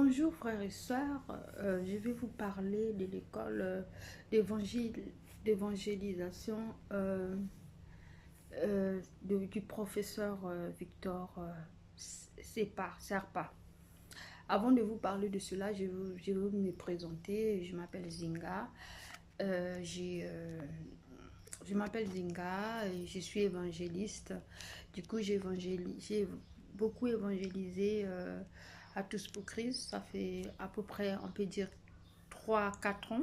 Bonjour frères et sœurs. Je vais vous parler de l'école d'évangélisation du professeur Victor Serpa. Avant de vous parler de cela, je vais me présenter. Je m'appelle Zinga. Euh, j'ai, euh, je m'appelle Zinga et je suis évangéliste. Du coup, j'ai beaucoup évangélisé à Tous pour Christ. Ça fait à peu près, on peut dire, 3 à 4 ans.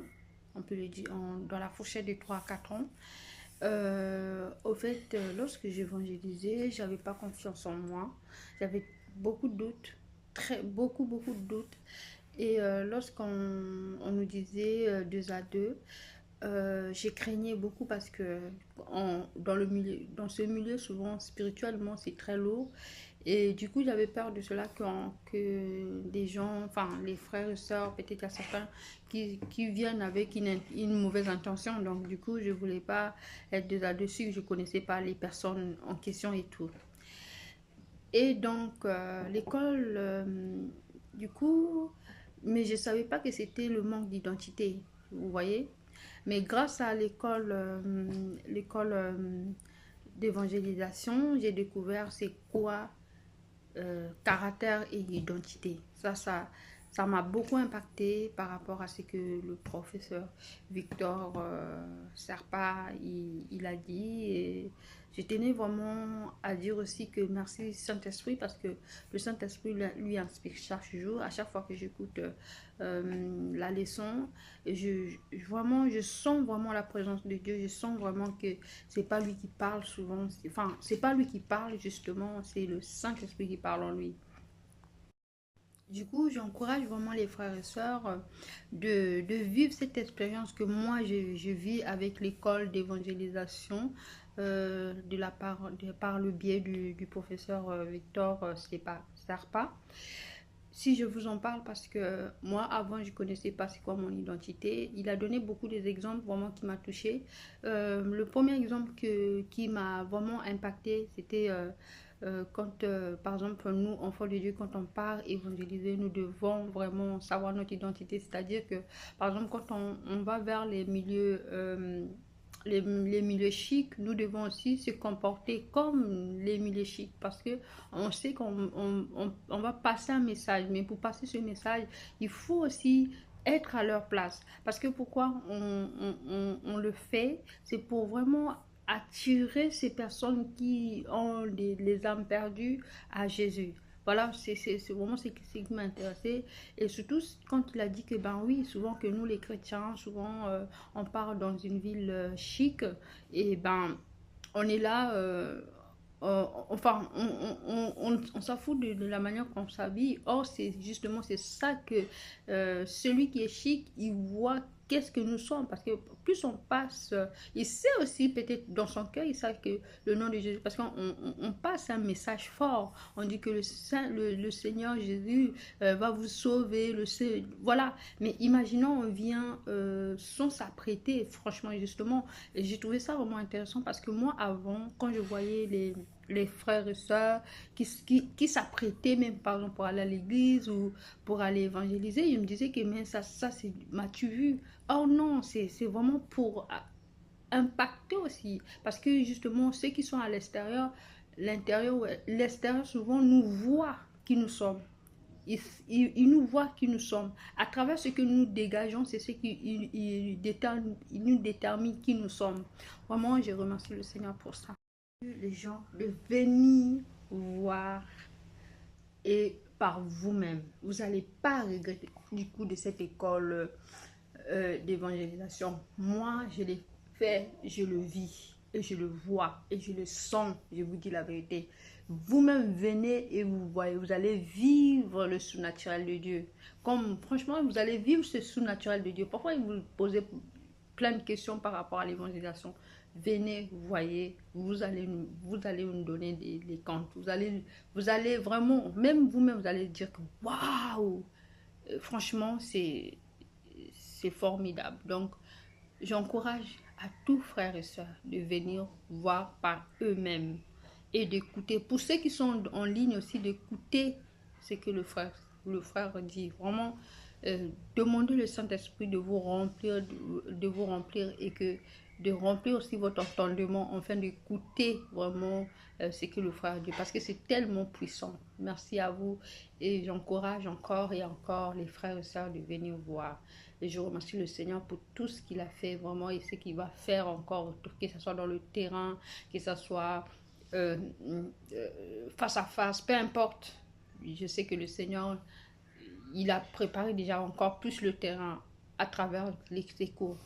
On peut le dire dans la fourchette de 3 à 4 ans. Au fait, lorsque j'évangélisais, j'avais pas confiance en moi. J'avais beaucoup de doutes, beaucoup de doutes. Et lorsqu'on nous disait 2 à 2, j'ai craigné beaucoup parce que dans ce milieu, souvent spirituellement, c'est très lourd. Et du coup, j'avais peur de cela que des gens, enfin les frères et sœurs, peut-être il y a certains qui viennent avec une mauvaise intention. Donc du coup, je ne voulais pas être là-dessus. Je ne connaissais pas les personnes en question et tout. Et donc, l'école, du coup, mais je ne savais pas que c'était le manque d'identité, vous voyez. Mais grâce à l'école d'évangélisation, j'ai découvert c'est quoi caractère et identité. Ça m'a beaucoup impacté par rapport à ce que le professeur Victor Serpa il a dit. Et je tenais vraiment à dire aussi que merci Saint-Esprit parce que le Saint-Esprit lui inspire chaque jour. À chaque fois que j'écoute la leçon, vraiment, je sens vraiment la présence de Dieu. Je sens vraiment que c'est pas lui qui parle souvent. Enfin, c'est pas lui qui parle justement, c'est le Saint-Esprit qui parle en lui. Du coup, j'encourage vraiment les frères et sœurs de vivre cette expérience que moi je vis avec l'école d'évangélisation par le biais du professeur Victor Serpa. Si je vous en parle parce que moi avant je connaissais pas c'est quoi mon identité, il a donné beaucoup d'exemples vraiment qui m'a touché. Le premier exemple qui m'a vraiment impacté c'était quand par exemple nous enfants de Dieu quand on part évangéliser nous devons vraiment savoir notre identité, c'est-à-dire que par exemple quand on va vers les milieux chics, nous devons aussi se comporter comme les milieux chics parce que on sait qu'on va passer un message, mais pour passer ce message, il faut aussi être à leur place. Parce que pourquoi on le fait, c'est pour vraiment attirer ces personnes qui ont les âmes perdues à Jésus. Voilà, c'est vraiment ce qui m'a intéressé. Et surtout, quand il a dit que, ben oui, souvent que nous, les chrétiens, souvent, on part dans une ville chic, et ben, on est là, enfin, on s'en fout de la manière qu'on s'habille. Or, c'est justement, c'est ça que celui qui est chic, il voit qu'est-ce que nous sommes. Parce que plus on passe, il sait aussi peut-être dans son cœur, il sait que le nom de Jésus, parce qu'on passe un message fort. On dit que le Seigneur Jésus va vous sauver, voilà. Mais imaginons, on vient sans s'apprêter, franchement, justement. Et j'ai trouvé ça vraiment intéressant parce que moi, avant, quand je voyais les frères et sœurs qui s'apprêtaient même par exemple pour aller à l'église ou pour aller évangéliser, je me disais que mais ça c'est m'as-tu vu? Oh non, c'est vraiment pour impacter aussi parce que justement ceux qui sont à l'extérieur, ouais, l'extérieur souvent nous voit qui nous sommes. Il nous voit qui nous sommes. À travers ce que nous dégageons, c'est ce qui il nous détermine qui nous sommes. Vraiment, je remercie le Seigneur pour ça. Les gens de venir voir et par vous-même. Vous n'allez pas regretter du coup de cette école d'évangélisation. Moi, je l'ai fait, je le vis et je le vois et je le sens, je vous dis la vérité. Vous-même venez et vous voyez, vous allez vivre le surnaturel de Dieu. Comme franchement, vous allez vivre ce surnaturel de Dieu. Parfois, vous posez plein de questions par rapport à l'évangélisation. Venez, voyez, vous allez nous donner des comptes. Vous allez vraiment, même vous-même, vous allez dire que waouh, franchement, c'est formidable. Donc, j'encourage à tous frères et sœurs de venir voir par eux-mêmes et d'écouter. Pour ceux qui sont en ligne aussi, d'écouter ce que le frère dit. Vraiment, demandez le Saint-Esprit de vous remplir, de vous remplir et que de remplir aussi votre entendement afin d'écouter vraiment ce que le frère dit parce que c'est tellement puissant. Merci à vous et j'encourage encore et encore les frères et sœurs de venir voir. Et je remercie le Seigneur pour tout ce qu'il a fait vraiment et ce qu'il va faire encore, que ce soit dans le terrain, que ce soit face à face, peu importe. Je sais que le Seigneur, il a préparé déjà encore plus le terrain à travers les cours.